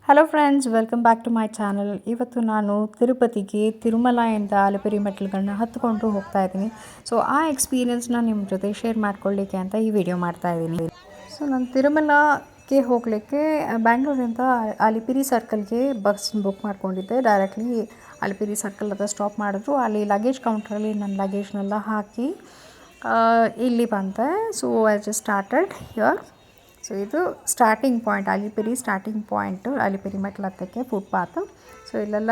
Hello friends, welcome back to my channel. ಇವತ್ತು ನಾನು ತಿರುಪತಿಗೆ ತಿರುಮಲಯಿಂದ ಅಲಿಪಿರಿ ಮೆಟ್ಲುಗಳನ್ನ ಹತ್ಕೊಂಡು ಹೋಗ್ತಾ ಇದ್ದೀನಿ. ಸೊ ಆ ಎಕ್ಸ್ಪೀರಿಯೆನ್ಸ್ನ ನಿಮ್ಮ ಜೊತೆ ಶೇರ್ ಮಾಡ್ಕೊಳ್ಳಿಕ್ಕೆ ಅಂತ ಈ ವಿಡಿಯೋ ಮಾಡ್ತಾ ಇದ್ದೀನಿ. ಸೊ ನಾನು ತಿರುಮಲಕ್ಕೆ ಹೋಗಲಿಕ್ಕೆ ಬ್ಯಾಂಗ್ಳೂರಿಂದ ಅಲಿಪಿರಿ ಸರ್ಕಲ್ಗೆ ಬಸ್ ಬುಕ್ ಮಾಡ್ಕೊಂಡಿದ್ದೆ. ಡೈರೆಕ್ಟ್ಲಿ ಅಲಿಪಿರಿ ಸರ್ಕಲ್ ಹತ್ರ ಸ್ಟಾಪ್ ಮಾಡಿದ್ರು. ಅಲ್ಲಿ ಲಗೇಜ್ ಕೌಂಟ್ರಲ್ಲಿ ನನ್ನ ಲಗೇಜ್ನೆಲ್ಲ ಹಾಕಿ ಇಲ್ಲಿ ಬಂದೆ. So I just started here. So ಇದು starting point, Alipiri starting point, Alipiri ಮೆಟ್ಲು ಹತ್ತಕ್ಕೆ ಫುಟ್ಪಾತು. ಸೊ ಇಲ್ಲೆಲ್ಲ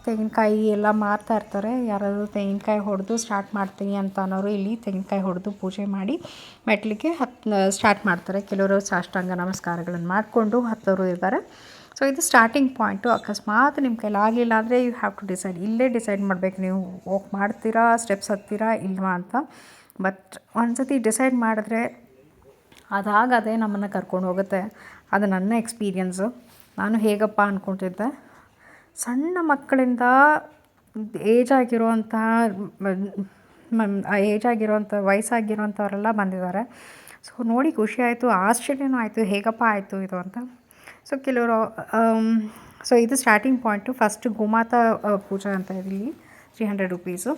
ತೆಂಗಿನಕಾಯಿ ಎಲ್ಲ ಮಾರ್ತಾ ಇರ್ತಾರೆ. ಯಾರಾದರೂ ತೆಂಗಿನಕಾಯಿ ಹೊಡೆದು ಸ್ಟಾರ್ಟ್ ಮಾಡ್ತೀನಿ ಅಂತ ಅನ್ನೋರು ಇಲ್ಲಿ ತೆಂಗಿನಕಾಯಿ ಹೊಡೆದು ಪೂಜೆ ಮಾಡಿ ಮೆಟ್ಲಿಗೆ ಸ್ಟಾರ್ಟ್ ಮಾಡ್ತಾರೆ. ಕೆಲವರು ಸಾಷ್ಟಾಂಗ ನಮಸ್ಕಾರಗಳನ್ನು ಮಾಡಿಕೊಂಡು ಹತ್ತೋರು ಇದ್ದಾರೆ. ಸೊ ಇದು ಸ್ಟಾರ್ಟಿಂಗ್ ಪಾಯಿಂಟು. ಅಕಸ್ಮಾತ್ ನಿಮ್ಮ ಕೈಲಾಗಲಿಲ್ಲ ಅಂದರೆ ಯು ಹ್ಯಾವ್ ಟು ಡಿಸೈಡ್, ಇಲ್ಲೇ ಡಿಸೈಡ್ ಮಾಡಬೇಕು ನೀವು ವಾಕ್ ಮಾಡ್ತೀರಾ, ಸ್ಟೆಪ್ಸ್ ಹತ್ತೀರಾ ಇಲ್ವಾ ಅಂತ. ಬಟ್ ಒಂದ್ಸತಿ ಡಿಸೈಡ್ ಮಾಡಿದ್ರೆ ಅದಾಗದೇ ನಮ್ಮನ್ನು ಕರ್ಕೊಂಡು ಹೋಗುತ್ತೆ. ಅದು ನನ್ನ ಎಕ್ಸ್ಪೀರಿಯನ್ಸು. ನಾನು ಹೇಗಪ್ಪ ಅಂದ್ಕೊತಿದ್ದೆ, ಸಣ್ಣ ಮಕ್ಕಳಿಂದ ವಯಸ್ಸಾಗಿರೋಂಥವರೆಲ್ಲ ಬಂದಿದ್ದಾರೆ. ಸೊ ನೋಡಿ ಖುಷಿ ಆಯಿತು, ಆಶ್ಚರ್ಯನೂ ಆಯಿತು, ಹೇಗಪ್ಪ ಆಯಿತು ಇದು ಅಂತ. ಸೊ ಕೆಲವರು ಸೊ ಇದು ಸ್ಟಾರ್ಟಿಂಗ್ ಪಾಯಿಂಟು. ಫಸ್ಟ್ ಗೋಮಾತಾ ಪೂಜೆ ಅಂತ ಇಲ್ಲಿ 300 ರುಪೀಸು.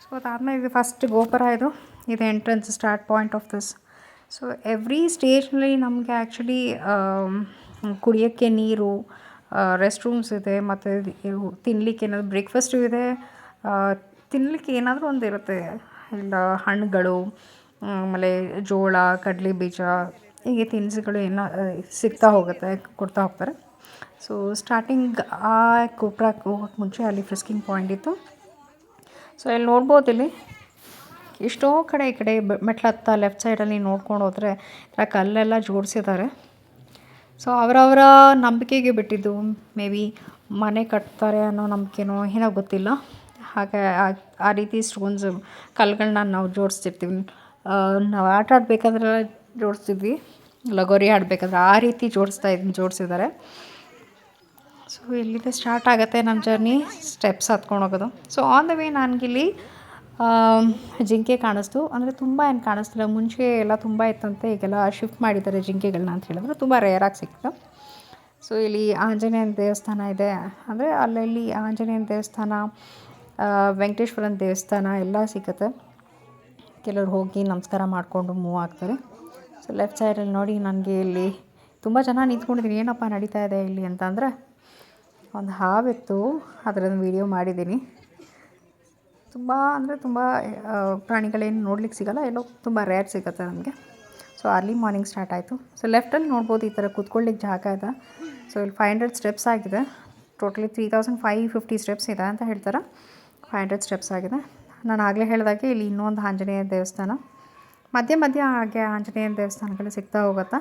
ಸೊ ಅದಾದಮೇಲೆ ಇದು ಫಸ್ಟ್ ಗೋಪುರ, ಇದು entrance start point of this. So every ಸ್ಟೇಜ್ನಲ್ಲಿ ನಮಗೆ ಆ್ಯಕ್ಚುಲಿ ಕುಡಿಯೋಕ್ಕೆ ನೀರು, ರೆಸ್ಟ್ ರೂಮ್ಸ್ ಇದೆ, ಮತ್ತು ತಿನ್ನಲಿಕ್ಕೆ ಏನಾದರೂ ಬ್ರೇಕ್ಫಾಸ್ಟು ಇದೆ, ತಿನ್ನಲಿಕ್ಕೆ ಏನಾದರೂ ಒಂದು ಇರುತ್ತೆ. ಇಲ್ಲ ಹಣ್ಣುಗಳು, ಆಮೇಲೆ ಜೋಳ, ಕಡಲೆ ಬೀಜ, ಹೀಗೆ ತಿನಿಸುಗಳು ಏನೋ ಸಿಗ್ತಾ ಹೋಗುತ್ತೆ, ಕೊಡ್ತಾ ಹೋಗ್ತಾರೆ. ಸೊ ಸ್ಟಾರ್ಟಿಂಗ್ ಆ ಗೋಪುರಕ್ಕೆ ಹೋಗೋಕ್ಕೆ ಮುಂಚೆ ಅಲ್ಲಿ ಫ್ರಿಸ್ಕಿಂಗ್ ಪಾಯಿಂಟ್ ಇತ್ತು. ಸೊ ಇಲ್ಲಿ ನೋಡ್ಬೋದು, ಇಲ್ಲಿ ಎಷ್ಟೋ ಕಡೆ ಈ ಕಡೆ ಮೆಟ್ಲತ್ತ ಲೆಫ್ಟ್ ಸೈಡಲ್ಲಿ ನೋಡ್ಕೊಂಡು ಹೋದರೆ ಕಲ್ಲೆಲ್ಲ ಜೋಡಿಸಿದ್ದಾರೆ. ಸೊ ಅವರವರ ನಂಬಿಕೆಗೆ ಬಿಟ್ಟಿದ್ದು. ಮೇ ಬಿ ಮನೆ ಕಟ್ತಾರೆ ಅನ್ನೋ ನಂಬಿಕೆನೋ ಏನೋ ಗೊತ್ತಿಲ್ಲ. ಹಾಗೆ ಆ ರೀತಿ ಸ್ಟೋನ್ಸ್ ಕಲ್ಲುಗಳನ್ನ ನಾವು ಜೋಡಿಸ್ತಿರ್ತೀವಿ. ನಾವು ಆಟ ಆಡಬೇಕಾದ್ರೆ ಜೋಡಿಸ್ತಿದ್ವಿ, ಲಗೋರಿ ಆಡಬೇಕಾದ್ರೆ ಆ ರೀತಿ ಜೋಡಿಸಿದ್ದಾರೆ. ಸೊ ಇಲ್ಲಿಂದ ಸ್ಟಾರ್ಟ್ ಆಗುತ್ತೆ ನಮ್ಮ ಜರ್ನಿ, ಸ್ಟೆಪ್ಸ್ ಹತ್ಕೊಂಡು ಹೋಗೋದು. ಸೊ ಆನ್ ದ ವೇ ನನಗಿಲ್ಲಿ ಜಿಂಕೆ ಕಾಣಿಸ್ತು. ಅಂದರೆ ತುಂಬ ಏನು ಕಾಣಿಸ್ತಿಲ್ಲ, ಮುಂಚೆ ಎಲ್ಲ ತುಂಬ ಇತ್ತಂತೆ, ಈಗೆಲ್ಲ ಶಿಫ್ಟ್ ಮಾಡಿದ್ದಾರೆ ಜಿಂಕೆಗಳನ್ನ ಅಂತ ಹೇಳಿದ್ರು. ತುಂಬ ರೇರಾಗಿ ಸಿಕ್ತು. ಸೊ ಇಲ್ಲಿ ಆಂಜನೇಯನ ದೇವಸ್ಥಾನ ಇದೆ. ಅಂದರೆ ಅಲ್ಲಲ್ಲಿ ಆಂಜನೇಯನ ದೇವಸ್ಥಾನ, ವೆಂಕಟೇಶ್ವರನ ದೇವಸ್ಥಾನ ಎಲ್ಲ ಸಿಗುತ್ತೆ. ಕೆಲವ್ರು ಹೋಗಿ ನಮಸ್ಕಾರ ಮಾಡಿಕೊಂಡು ಮೂವ್ ಆಗ್ತಾರೆ. ಸೊ ಲೆಫ್ಟ್ ಸೈಡಲ್ಲಿ ನೋಡಿ, ನನಗೆ ಇಲ್ಲಿ ತುಂಬ ಜನ ನಿಂತ್ಕೊಂಡಿದ್ದೀನಿ, ಏನಪ್ಪ ನಡೀತಾ ಇದೆ ಇಲ್ಲಿ ಅಂತಂದರೆ, ಒಂದು ಹಾವಿತ್ತು, ಅದರದ್ದು ವೀಡಿಯೋ ಮಾಡಿದ್ದೀನಿ. ತುಂಬ ಅಂದರೆ ತುಂಬ ಪ್ರಾಣಿಗಳೇನು ನೋಡ್ಲಿಕ್ಕೆ ಸಿಗೋಲ್ಲ, ಎಲ್ಲೋ ತುಂಬ ರೇರ್ ಸಿಗುತ್ತೆ ನಮಗೆ. ಸೊ ಅರ್ಲಿ ಮಾರ್ನಿಂಗ್ ಸ್ಟಾರ್ಟ್ ಆಯಿತು. ಸೊ ಲೆಫ್ಟಲ್ಲಿ ನೋಡ್ಬೋದು, ಈ ಥರ ಕೂತ್ಕೊಳ್ಳಿಕ್ಕೆ ಜಾಗ ಇದೆ. ಸೊ ಇಲ್ಲಿ 500 ಸ್ಟೆಪ್ಸ್ ಆಗಿದೆ. ಟೋಟಲಿ 3550 ಸ್ಟೆಪ್ಸ್ ಇದೆ ಅಂತ ಹೇಳ್ತಾರೆ. 500 ಸ್ಟೆಪ್ಸ್ ಆಗಿದೆ. ನಾನು ಆಗಲೇ ಹೇಳಿದಾಗೆ ಇಲ್ಲಿ ಇನ್ನೊಂದು ಆಂಜನೇಯ ದೇವಸ್ಥಾನ, ಮಧ್ಯೆ ಹಾಗೆ ಆಂಜನೇಯ ದೇವಸ್ಥಾನಗಳು ಸಿಗ್ತಾ ಹೋಗುತ್ತೆ.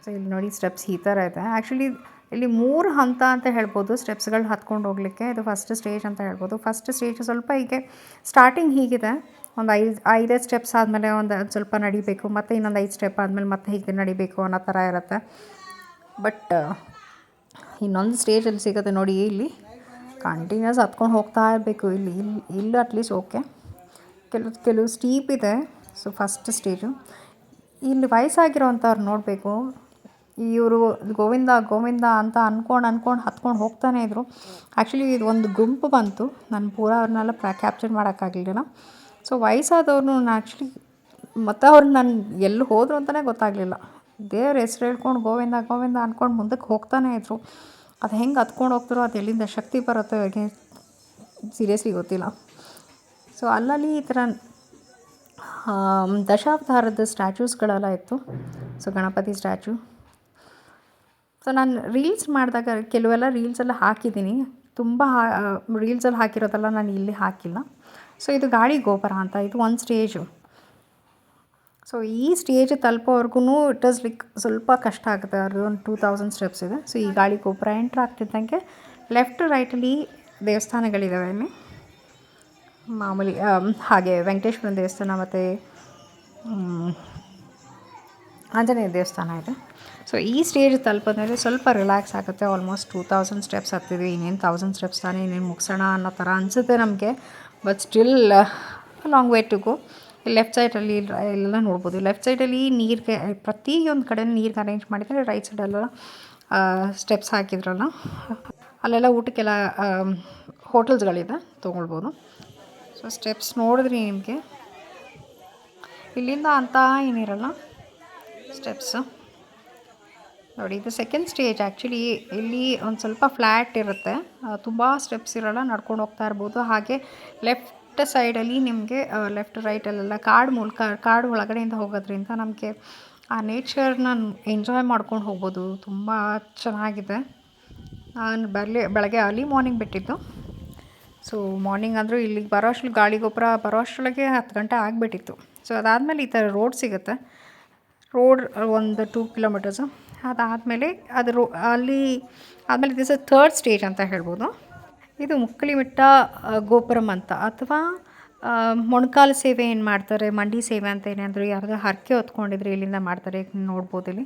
ಸೊ ಇಲ್ಲಿ ನೋಡಿ ಸ್ಟೆಪ್ಸ್ ಈ ಥರ ಇದೆ. ಆ್ಯಕ್ಚುಲಿ ಇಲ್ಲಿ 3 ಹಂತ ಅಂತ ಹೇಳ್ಬೋದು ಸ್ಟೆಪ್ಸ್ಗಳು ಹತ್ಕೊಂಡು ಹೋಗಲಿಕ್ಕೆ. ಇದು ಫಸ್ಟ್ ಸ್ಟೇಜ್ ಅಂತ ಹೇಳ್ಬೋದು. ಫಸ್ಟ್ ಸ್ಟೇಜ್ ಸ್ವಲ್ಪ ಹೀಗೆ ಸ್ಟಾರ್ಟಿಂಗ್ ಹೀಗಿದೆ, ಒಂದು 5 ಸ್ಟೆಪ್ಸ್ ಆದಮೇಲೆ ಒಂದು ಸ್ವಲ್ಪ ನಡಿಬೇಕು, ಮತ್ತು ಇನ್ನೊಂದು 5 ಸ್ಟೆಪ್ ಆದಮೇಲೆ ಮತ್ತೆ ಹೀಗೆ ನಡಿಬೇಕು ಅನ್ನೋ ಥರ ಇರುತ್ತೆ. ಬಟ್ ಇನ್ನೊಂದು ಸ್ಟೇಜಲ್ಲಿ ಸಿಗುತ್ತೆ ನೋಡಿ, ಇಲ್ಲಿ ಕಂಟಿನ್ಯೂಸ್ ಹತ್ಕೊಂಡು ಹೋಗ್ತಾ ಇರಬೇಕು. ಇಲ್ಲಿ ಅಟ್ಲೀಸ್ಟ್ ಓಕೆ, ಕೆಲವು ಸ್ಟೀಪ್ ಇದೆ. ಸೊ ಫಸ್ಟ್ ಸ್ಟೇಜು ಇಲ್ಲಿ ವಯಸ್ಸಾಗಿರೋವಂಥವ್ರು ನೋಡಬೇಕು. ಇವರು ಗೋವಿಂದ ಅಂತ ಅಂದ್ಕೊಂಡು ಹತ್ಕೊಂಡು ಹೋಗ್ತಾನೆ ಇದ್ದರು. ಆ್ಯಕ್ಚುಲಿ ಇದು ಒಂದು ಗುಂಪು ಬಂತು, ನಾನು ಪೂರಾ ಅವ್ರನ್ನೆಲ್ಲ ಕ್ಯಾಪ್ಚರ್ ಮಾಡೋಕ್ಕಾಗಲಿಲ್ಲ. ಸೊ ವಯಸ್ಸಾದವ್ರು ಆ್ಯಕ್ಚುಲಿ ಮತ್ತು ಅವ್ರು ನಾನು ಎಲ್ಲಿ ಹೋದರು ಅಂತಲೇ ಗೊತ್ತಾಗಲಿಲ್ಲ. ದೇವ್ರ ಹೆಸ್ರು ಹೇಳ್ಕೊಂಡು ಗೋವಿಂದ ಅಂದ್ಕೊಂಡು ಮುಂದಕ್ಕೆ ಹೋಗ್ತಾನೆ ಇದ್ದರು. ಅದು ಹೆಂಗೆ ಹತ್ಕೊಂಡು ಹೋಗ್ತಾರೋ, ಅದು ಎಲ್ಲಿಂದ ಶಕ್ತಿ ಬರುತ್ತೋ ಅವ್ರಿಗೆ ಸೀರಿಯಸ್ಲಿ ಗೊತ್ತಿಲ್ಲ. ಸೊ ಅಲ್ಲಲ್ಲಿ ಈ ಥರ ದಶಾವತಾರದ ಸ್ಟ್ಯಾಚ್ಯೂಸ್ಗಳೆಲ್ಲ ಇತ್ತು. So Ganapati statue. ಸೊ ನಾನು ರೀಲ್ಸ್ ಮಾಡಿದಾಗ ಕೆಲವೆಲ್ಲ ರೀಲ್ಸೆಲ್ಲ ಹಾಕಿದ್ದೀನಿ. ತುಂಬ ರೀಲ್ಸಲ್ಲಿ ಹಾಕಿರೋದೆಲ್ಲ ನಾನು ಇಲ್ಲಿ ಹಾಕಿಲ್ಲ. ಸೊ ಇದು ಗಾಳಿ ಗೋಪುರ ಅಂತ, ಇದು ಒಂದು ಸ್ಟೇಜು. ಸೊ ಈ ಸ್ಟೇಜ್ ತಲುಪೋವರೆಗೂ ಇಟ್ ಇಸ್ ಲೈಕ್ ಸ್ವಲ್ಪ ಕಷ್ಟ ಆಗುತ್ತೆ. ಅದು ಒಂದು 2000 ಸ್ಟೆಪ್ಸ್ ಇದೆ. ಸೊ ಈ ಗಾಳಿ ಗೋಪುರ ಎಂಟ್ರ್ ಆಗ್ತಿದ್ದಂಗೆ ಲೆಫ್ಟ್ ರೈಟಲ್ಲಿ ದೇವಸ್ಥಾನಗಳಿದ್ದಾವೆ. ಇಲ್ಲಿ ಮಾಮೂಲಿ ಹಾಗೆ ವೆಂಕಟೇಶ್ವರನ ದೇವಸ್ಥಾನ ಮತ್ತು ಆಂಜನೇಯ ದೇವಸ್ಥಾನ ಇದೆ. ಸೊ ಈ ಸ್ಟೇಜ್ ತಲುಪಿದ್ಮೇಲೆ ಸ್ವಲ್ಪ ರಿಲ್ಯಾಕ್ಸ್ ಆಗುತ್ತೆ. ಆಲ್ಮೋಸ್ಟ್ 2000 ಸ್ಟೆಪ್ಸ್ ಹತ್ತಿದ್ವಿ, ಇನ್ನೇನು 1000 ಸ್ಟೆಪ್ಸ್ ತಾನೇ, ಇನ್ನೇನು ಮುಗಿಸೋಣ ಅನ್ನೋ ಥರ ಅನಿಸುತ್ತೆ ನಮಗೆ. But still long way to go. Left ಸೈಡಲ್ಲಿ ಎಲ್ಲ ನೋಡ್ಬೋದು. ಲೆಫ್ಟ್ ಸೈಡಲ್ಲಿ ನೀರಿಗೆ ಪ್ರತಿಯೊಂದು ಕಡೆ ನೀರಿಗೆ ಅರೇಂಜ್ ಮಾಡಿದರೆ, ರೈಟ್ ಸೈಡಲ್ಲೆಲ್ಲ ಸ್ಟೆಪ್ಸ್ ಹಾಕಿದ್ರಲ್ಲ ಅಲ್ಲೆಲ್ಲ ಊಟಕ್ಕೆಲ್ಲ ಹೋಟೆಲ್ಸ್ಗಳಿದೆ, ತೊಗೊಳ್ಬೋದು. ಸೊ ಸ್ಟೆಪ್ಸ್ ನೋಡಿದ್ರಿ ನಿಮಗೆ ಇಲ್ಲಿಂದ ಅಂತ ಏನಿರಲ್ಲ ಸ್ಟೆಪ್ಸು ನೋಡಿ. ಇದು ಸೆಕೆಂಡ್ ಸ್ಟೇಜ್. ಆ್ಯಕ್ಚುಲಿ ಇಲ್ಲಿ ಒಂದು ಸ್ವಲ್ಪ ಫ್ಲ್ಯಾಟ್ ಇರುತ್ತೆ, ತುಂಬ ಸ್ಟೆಪ್ಸ್ ಇರೋಲ್ಲ, ನಡ್ಕೊಂಡು ಹೋಗ್ತಾ ಇರ್ಬೋದು. ಹಾಗೆ ಲೆಫ್ಟ್ ಸೈಡಲ್ಲಿ ನಿಮಗೆ ಲೆಫ್ಟ್ ರೈಟಲ್ಲೆಲ್ಲ ಕಾಡು ಒಳಗಡೆಯಿಂದ ಹೋಗೋದ್ರಿಂದ ನಮಗೆ ಆ ನೇಚರ್ನ ಎಂಜಾಯ್ ಮಾಡ್ಕೊಂಡು ಹೋಗ್ಬೋದು. ತುಂಬ ಚೆನ್ನಾಗಿದೆ. ನಾನು ಬೆಳಗ್ಗೆ ಅರ್ಲಿ ಮಾರ್ನಿಂಗ್ ಬಿಟ್ಟಿದ್ದು. ಸೊ ಮಾರ್ನಿಂಗ್ ಅಂದರೂ ಇಲ್ಲಿಗೆ ಬರೋ ಅಷ್ಟರಲ್ಲಿ ಗಾಳಿಗೊಬ್ಬರ ಬರೋ ಅಷ್ಟರೊಳಗೆ 10 ಗಂಟೆ ಆಗಿಬಿಟ್ಟಿತ್ತು. ಸೊ ಅದಾದಮೇಲೆ ಈ ಥರ ರೋಡ್ ಸಿಗುತ್ತೆ. ರೋಡ್ ಒಂದು 2 ಕಿಲೋಮೀಟರ್ಸು. ಅದಾದಮೇಲೆ ಅಲ್ಲಿ ಆದಮೇಲೆ ದಿಸ್ ಇಸ್ ಥರ್ಡ್ ಸ್ಟೇಜ್ ಅಂತ ಹೇಳ್ಬೋದು. ಇದು ಮುಕ್ಕಳಿಮಿಟ್ಟ ಗೋಪುರಂ ಅಂತ, ಅಥವಾ ಮೊಣಕಾಲು ಸೇವೆ ಏನು ಮಾಡ್ತಾರೆ, ಮಂಡಿ ಸೇವೆ ಅಂತ ಏನಾದರೂ ಯಾರಾದರೂ ಹರಕೆ ಹೊತ್ಕೊಂಡಿದ್ರೆ ಇಲ್ಲಿಂದ ಮಾಡ್ತಾರೆ, ನೋಡ್ಬೋದು. ಇಲ್ಲಿ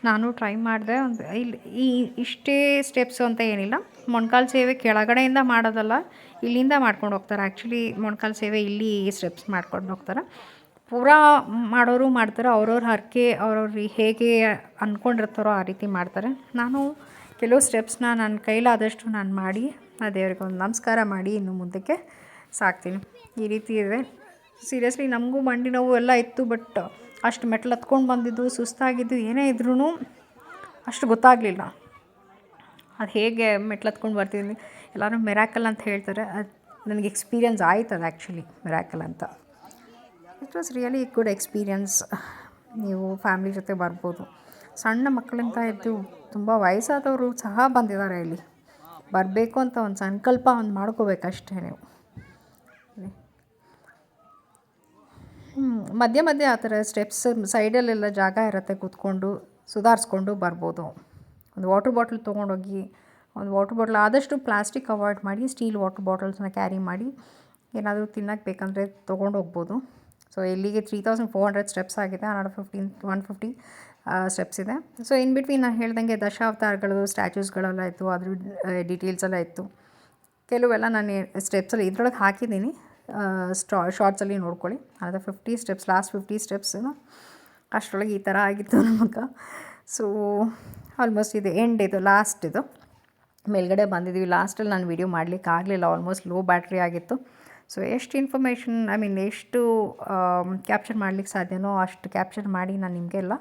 ನಾನು ಟ್ರೈ ಮಾಡಿದೆ. ಇಲ್ಲಿ ಇಷ್ಟೇ ಸ್ಟೆಪ್ಸು ಅಂತ ಏನಿಲ್ಲ. ಮೊಣಕಾಲು ಸೇವೆ ಕೆಳಗಡೆಯಿಂದ ಮಾಡೋದಲ್ಲ, ಇಲ್ಲಿಂದ ಮಾಡ್ಕೊಂಡು ಹೋಗ್ತಾರೆ. ಆ್ಯಕ್ಚುಲಿ ಮೊಣಕಾಲು ಸೇವೆ ಇಲ್ಲಿ ಸ್ಟೆಪ್ಸ್ ಮಾಡ್ಕೊಂಡು ಹೋಗ್ತಾರೆ. ಪೂರಾ ಮಾಡೋರು ಮಾಡ್ತಾರೆ, ಅವ್ರವ್ರ ಹರಕೆ ಅವ್ರವ್ರು ಹೇಗೆ ಅಂದ್ಕೊಂಡಿರ್ತಾರೋ ಆ ರೀತಿ ಮಾಡ್ತಾರೆ. ನಾನು ಕೆಲವು ಸ್ಟೆಪ್ಸ್ನ ನನ್ನ ಕೈಲಾದಷ್ಟು ನಾನು ಮಾಡಿ ಆ ದೇವರಿಗೆ ಒಂದು ನಮಸ್ಕಾರ ಮಾಡಿ ಇನ್ನು ಮುಂದಕ್ಕೆ ಸಾಕ್ತೀನಿ. ಈ ರೀತಿ ಇದೆ. ಸೀರಿಯಸ್ಲಿ ನಮಗೂ ಮಂಡಿ ನೋವು ಎಲ್ಲ ಇತ್ತು, ಬಟ್ ಅಷ್ಟು ಮೆಟ್ಲು ಹತ್ಕೊಂಡು ಬಂದಿದ್ದು, ಸುಸ್ತಾಗಿದ್ದು ಏನೇ ಇದ್ರೂ ಅಷ್ಟು ಗೊತ್ತಾಗಲಿಲ್ಲ. ಅದು ಹೇಗೆ ಮೆಟ್ಲು ಹತ್ಕೊಂಡು ಬರ್ತಿದ್ದೀನಿ, ಎಲ್ಲರೂ ಮಿರಾಕಲ್ ಅಂತ ಹೇಳ್ತಾರೆ. ಅದು ನನಗೆ ಎಕ್ಸ್ಪೀರಿಯನ್ಸ್ ಆಯ್ತು. ಅದು ಆ್ಯಕ್ಚುಲಿ ಮಿರಾಕಲ್ ಅಂತ. It was really good experience. ನೀವು ಫ್ಯಾಮ್ಲಿ ಜೊತೆ ಬರ್ಬೋದು. ಸಣ್ಣ ಮಕ್ಕಳಿಂದ ಇದ್ದು ತುಂಬ ವಯಸ್ಸಾದವರು ಸಹ ಬಂದಿದ್ದಾರೆ. ಇಲ್ಲಿ ಬರಬೇಕು ಅಂತ ಒಂದು ಸಂಕಲ್ಪ ಮಾಡ್ಕೋಬೇಕಷ್ಟೇ ನೀವು. ಮಧ್ಯೆ ಮಧ್ಯೆ ಆ ಥರ ಸ್ಟೆಪ್ಸ್ ಸೈಡಲ್ಲೆಲ್ಲ ಜಾಗ ಇರುತ್ತೆ, ಕೂತ್ಕೊಂಡು ಸುಧಾರಿಸ್ಕೊಂಡು ಬರ್ಬೋದು. ಒಂದು ವಾಟರ್ ಬಾಟಲ್ ತೊಗೊಂಡೋಗಿ, ಒಂದು ವಾಟರ್ ಬಾಟಲ್ ಆದಷ್ಟು ಪ್ಲಾಸ್ಟಿಕ್ ಅವಾಯ್ಡ್ ಮಾಡಿ ಸ್ಟೀಲ್ ವಾಟರ್ ಬಾಟಲ್ಸ್ನ ಕ್ಯಾರಿ ಮಾಡಿ, ಏನಾದರೂ ತಿನ್ನೋಕ್ಕೆ ಬೇಕಂದರೆ ತೊಗೊಂಡು ಹೋಗ್ಬೋದು. ಸೊ ಇಲ್ಲಿಗೆ 3400 ಸ್ಟೆಪ್ಸ್ ಆಗಿದೆ. 150 ಸ್ಟೆಪ್ಸ್ ಇದೆ. ಸೊ ಇನ್ ಬಿಟ್ವೀನ್ ನಾನು ಹೇಳ್ದಂಗೆ ದಶಾವತಾರಗಳು, ಸ್ಟ್ಯಾಚ್ಯೂಸ್ಗಳೆಲ್ಲ ಇತ್ತು, ಅದ್ರ ಡೀಟೇಲ್ಸ್ ಎಲ್ಲ ಇತ್ತು. ಕೆಲವೆಲ್ಲ ನಾನು ಸ್ಟೆಪ್ಸಲ್ಲಿ ಇದ್ರೊಳಗೆ ಹಾಕಿದ್ದೀನಿ, ಶಾರ್ಟ್ಸಲ್ಲಿ ನೋಡ್ಕೊಳ್ಳಿ. ಅದು 50 ಸ್ಟೆಪ್ಸ್, ಲಾಸ್ಟ್ 50 ಸ್ಟೆಪ್ಸು ಅಷ್ಟರೊಳಗೆ ಈ ಥರ ಆಗಿತ್ತು ನಮಗೆ. ಸೊ ಆಲ್ಮೋಸ್ಟ್ ಇದು ಎಂಡ್, ಇದು ಲಾಸ್ಟ್. ಇದು ಮೇಲ್ಗಡೆ ಬಂದಿದ್ದೀವಿ. ಲಾಸ್ಟಲ್ಲಿ ನಾನು ವೀಡಿಯೋ ಮಾಡಲಿಕ್ಕೆ ಆಗಲಿಲ್ಲ, ಆಲ್ಮೋಸ್ಟ್ ಲೋ ಬ್ಯಾಟ್ರಿ ಆಗಿತ್ತು. ಸೊ ಎಷ್ಟು ಇನ್ಫಾರ್ಮೇಷನ್ ಎಷ್ಟು ಕ್ಯಾಪ್ಚರ್ ಮಾಡ್ಲಿಕ್ಕೆ ಸಾಧ್ಯನೋ ಅಷ್ಟು ಕ್ಯಾಪ್ಚರ್ ಮಾಡಿ ನಾನು ನಿಮಗೆಲ್ಲ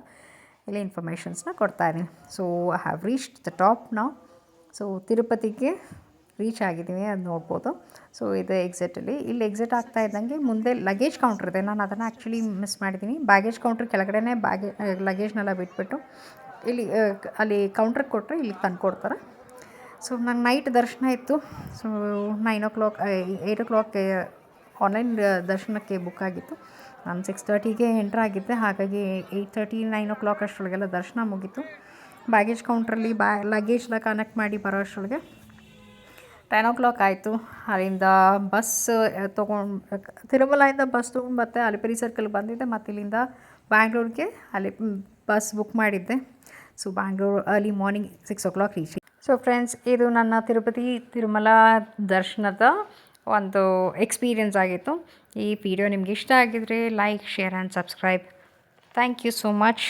ಎಲ್ಲ ಇನ್ಫಾರ್ಮೇಷನ್ಸ್ನ ಕೊಡ್ತಾಯಿದ್ದೀನಿ. So I have reached the top ನಾವು. ಸೊ ತಿರುಪತಿಗೆ ರೀಚ್ ಆಗಿದ್ದೀವಿ, ಅದು ನೋಡ್ಬೋದು. ಸೊ ಇದು ಎಕ್ಸಿಟಲ್ಲಿ. ಇಲ್ಲಿ ಎಕ್ಸಿಟ್ ಆಗ್ತಾ ಇದ್ದಂಗೆ ಮುಂದೆ ಲಗೇಜ್ ಕೌಂಟ್ರ್ ಇದೆ. ನಾನು ಅದನ್ನು ಆ್ಯಕ್ಚುಲಿ ಮಿಸ್ ಮಾಡಿದ್ದೀನಿ. ಬ್ಯಾಗೇಜ್ ಕೌಂಟ್ರ್ ಕೆಳಗಡೆನೇ ಲಗೇಜ್ನೆಲ್ಲ ಬಿಟ್ಬಿಟ್ಟು ಅಲ್ಲಿ ಕೌಂಟ್ರಿಗೆ ಕೊಟ್ಟರೆ ಇಲ್ಲಿಗೆ ತಂದು ಕೊಡ್ತಾರೆ. ಸೊ ನಂಗೆ ನೈಟ್ ದರ್ಶನ ಇತ್ತು. ಸೊ 8 o'clock ಆನ್ಲೈನ್ ದರ್ಶನಕ್ಕೆ ಬುಕ್ ಆಗಿತ್ತು. ನಾನು 6:30ಗೆ ಎಂಟ್ರ್ ಆಗಿದ್ದೆ. ಹಾಗಾಗಿ 8:30 9 o'clock ಅಷ್ಟರೊಳಗೆಲ್ಲ ದರ್ಶನ ಮುಗೀತು. ಬ್ಯಾಗೇಜ್ ಕೌಂಟ್ರಲ್ಲಿ ಲಗೇಜ್ನ ಕನೆಕ್ಟ್ ಮಾಡಿ ಬರೋ ಅಷ್ಟರೊಳಗೆ 10 o'clock ಆಯಿತು. ಅಲ್ಲಿಂದ ಬಸ್ ತಿರುಮಲೆಯಿಂದ ಬಸ್ ತೊಗೊಂಡು ಮತ್ತೆ ಅಲಿಪಿರಿ ಸರ್ಕಲ್ಗೆ ಬಂದಿದ್ದೆ. ಮತ್ತು ಇಲ್ಲಿಂದ ಬ್ಯಾಂಗ್ಳೂರಿಗೆ ಅಲ್ಲಿ ಬಸ್ ಬುಕ್ ಮಾಡಿದ್ದೆ. So Bangalore early morning 6 o'clock reach. So friends, ಇದು ನನ್ನ ತಿರುಮಲ ದರ್ಶನದ ಒಂದು ಎಕ್ಸ್ಪೀರಿಯನ್ಸ್ ಆಗಿತ್ತು. ಈ ವಿಡಿಯೋ ನಿಮ್ಗೆ ಇಷ್ಟ ಆಗಿದರೆ like, share and subscribe. Thank you so much.